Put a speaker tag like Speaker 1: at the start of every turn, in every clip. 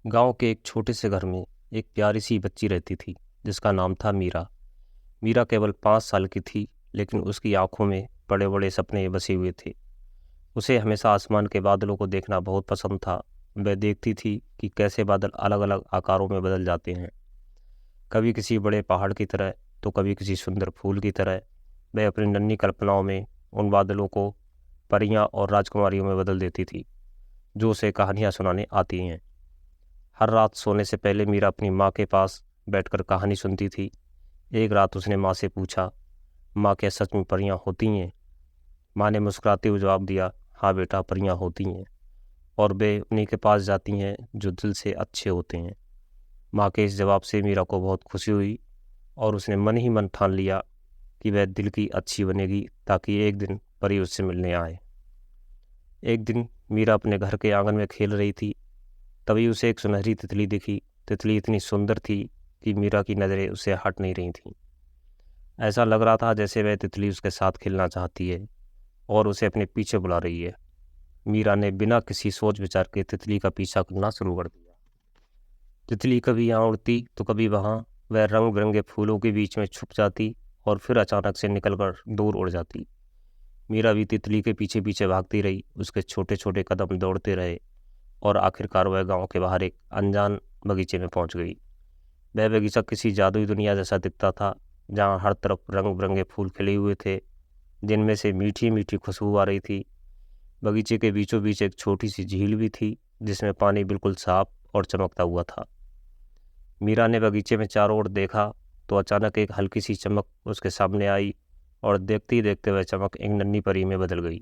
Speaker 1: गांव के एक छोटे से घर में एक प्यारी सी बच्ची रहती थी जिसका नाम था मीरा। मीरा केवल 5 साल की थी, लेकिन उसकी आंखों में बड़े बड़े सपने बसे हुए थे। उसे हमेशा आसमान के बादलों को देखना बहुत पसंद था। वह देखती थी कि कैसे बादल अलग अलग आकारों में बदल जाते हैं, कभी किसी बड़े पहाड़ की तरह तो कभी किसी सुंदर फूल की तरह। वह अपनी नन्ही कल्पनाओं में उन बादलों को परियां और राजकुमारियों में बदल देती थी, जो उसे कहानियां सुनाने आती हैं। हर रात सोने से पहले मीरा अपनी माँ के पास बैठकर कहानी सुनती थी। एक रात उसने माँ से पूछा, माँ क्या सच में परियां होती हैं? माँ ने मुस्कुराते हुए जवाब दिया, हाँ बेटा, परियां होती हैं, और वे उन्हीं के पास जाती हैं जो दिल से अच्छे होते हैं। माँ के इस जवाब से मीरा को बहुत खुशी हुई और उसने मन ही मन ठान लिया कि वह दिल की अच्छी बनेगी, ताकि एक दिन परी उससे मिलने आए। एक दिन मीरा अपने घर के आंगन में खेल रही थी, तभी उसे एक सुनहरी तितली दिखी। तितली इतनी सुंदर थी कि मीरा की नज़रें उससे हट नहीं रही थीं। ऐसा लग रहा था जैसे वह तितली उसके साथ खेलना चाहती है और उसे अपने पीछे बुला रही है। मीरा ने बिना किसी सोच विचार के तितली का पीछा करना शुरू कर दिया। तितली कभी यहाँ उड़ती तो कभी वहाँ। वह रंग बिरंगे फूलों के बीच में छुप जाती और फिर अचानक से निकलकर दूर उड़ जाती। मीरा भी तितली के पीछे पीछे भागती रही। उसके छोटे छोटे कदम दौड़ते रहे और आखिरकार वह गांव के बाहर एक अनजान बगीचे में पहुंच गई। वह बगीचा किसी जादुई दुनिया जैसा दिखता था, जहां हर तरफ रंग बिरंगे फूल खिले हुए थे, जिनमें से मीठी मीठी खुशबू आ रही थी। बगीचे के बीचों बीच एक छोटी सी झील भी थी, जिसमें पानी बिल्कुल साफ और चमकता हुआ था। मीरा ने बगीचे में चारों ओर देखा तो अचानक एक हल्की सी चमक उसके सामने आई और देखते ही देखते वह चमक एक नन्ही परी में बदल गई।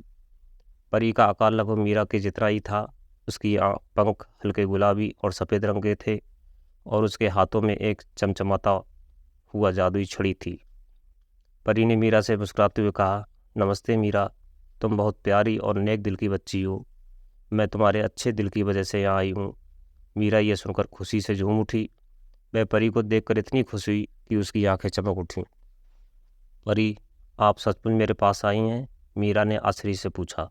Speaker 1: परी का आकार लगभग मीरा के जितना ही था। उसकी पंख हल्के गुलाबी और सफ़ेद रंग के थे और उसके हाथों में एक चमचमाता हुआ जादुई छड़ी थी। परी ने मीरा से मुस्कुराते हुए कहा, नमस्ते मीरा, तुम बहुत प्यारी और नेक दिल की बच्ची हो। मैं तुम्हारे अच्छे दिल की वजह से यहाँ आई हूँ। मीरा ये सुनकर खुशी से झूम उठी। वह परी को देखकर इतनी खुश हुई कि उसकी आंखें चमक उठीं। परी, आप सचमुच मेरे पास आई हैं? मीरा ने आश्चर्य से पूछा।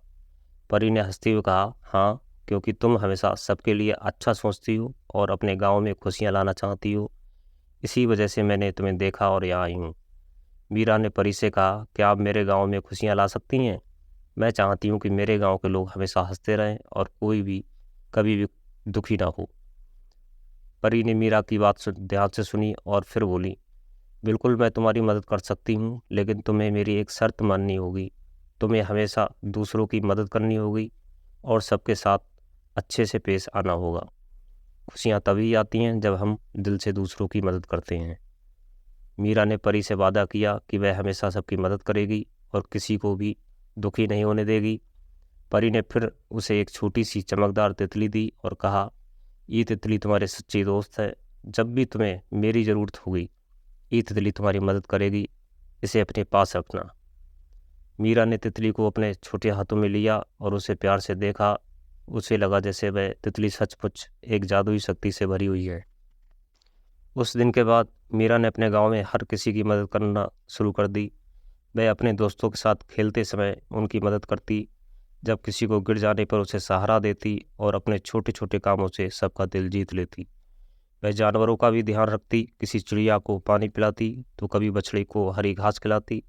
Speaker 1: परी ने हंसते हुए कहा, हाँ, क्योंकि तुम हमेशा सबके लिए अच्छा सोचती हो और अपने गांव में खुशियां लाना चाहती हो। इसी वजह से मैंने तुम्हें देखा और यहाँ आई हूँ। मीरा ने परी से कहा, क्या आप मेरे गांव में खुशियां ला सकती हैं? मैं चाहती हूँ कि मेरे गांव के लोग हमेशा हंसते रहें और कोई भी कभी भी दुखी ना हो। परी ने मीरा की बात ध्यान से सुनी और फिर बोली, बिल्कुल, मैं तुम्हारी मदद कर सकती हूँ, लेकिन तुम्हें मेरी एक शर्त माननी होगी। तुम्हें हमेशा दूसरों की मदद करनी होगी और सबके साथ अच्छे से पेश आना होगा। खुशियाँ तभी आती हैं जब हम दिल से दूसरों की मदद करते हैं। मीरा ने परी से वादा किया कि वह हमेशा सबकी मदद करेगी और किसी को भी दुखी नहीं होने देगी। परी ने फिर उसे एक छोटी सी चमकदार तितली दी और कहा, ये तितली तुम्हारे सच्ची दोस्त है। जब भी तुम्हें मेरी ज़रूरत होगी, ये तितली तुम्हारी मदद करेगी। इसे अपने पास रखना। मीरा ने तितली को अपने छोटे हाथों में लिया और उसे प्यार से देखा। उसे लगा जैसे वह तितली सचमुच एक जादुई शक्ति से भरी हुई है। उस दिन के बाद मीरा ने अपने गांव में हर किसी की मदद करना शुरू कर दी। वह अपने दोस्तों के साथ खेलते समय उनकी मदद करती, जब किसी को गिर जाने पर उसे सहारा देती और अपने छोटे छोटे कामों से सबका दिल जीत लेती। वह जानवरों का भी ध्यान रखती, किसी चिड़िया को पानी पिलाती तो कभी बछड़ी को हरी घास खिलाती।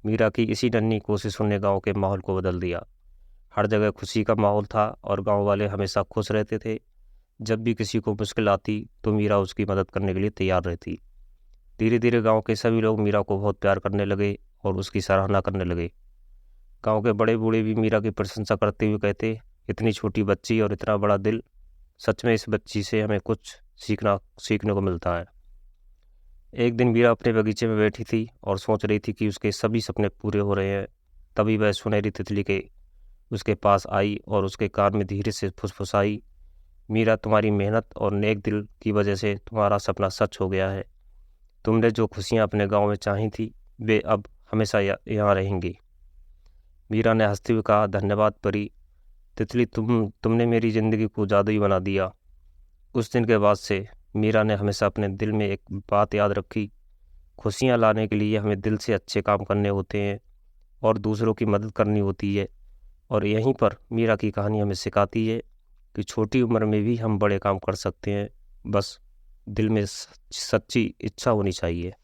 Speaker 1: मीरा की इसी नन्ही कोशिशों ने गांव के माहौल को बदल दिया। हर जगह खुशी का माहौल था और गांव वाले हमेशा खुश रहते थे। जब भी किसी को मुश्किल आती तो मीरा उसकी मदद करने के लिए तैयार रहती। धीरे धीरे गांव के सभी लोग मीरा को बहुत प्यार करने लगे और उसकी सराहना करने लगे। गांव के बड़े बूढ़े भी मीरा की प्रशंसा करते हुए कहते, इतनी छोटी बच्ची और इतना बड़ा दिल, सच में इस बच्ची से हमें कुछ सीखने को मिलता है। एक दिन मीरा अपने बगीचे में बैठी थी और सोच रही थी कि उसके सभी सपने पूरे हो रहे हैं। तभी वह सुनहरी तितली के उसके पास आई और उसके कान में धीरे से फुसफुसाई, मीरा, तुम्हारी मेहनत और नेक दिल की वजह से तुम्हारा सपना सच हो गया है। तुमने जो खुशियाँ अपने गांव में चाही थी, वे अब हमेशा यहाँ रहेंगी। मीरा ने हंसते हुए कहा, धन्यवाद परी। तितली, तुमने मेरी ज़िंदगी को जादुई बना दिया। उस दिन के बाद से मीरा ने हमेशा अपने दिल में एक बात याद रखी, खुशियाँ लाने के लिए हमें दिल से अच्छे काम करने होते हैं और दूसरों की मदद करनी होती है। और यहीं पर मीरा की कहानी हमें सिखाती है कि छोटी उम्र में भी हम बड़े काम कर सकते हैं, बस दिल में सच्ची इच्छा होनी चाहिए।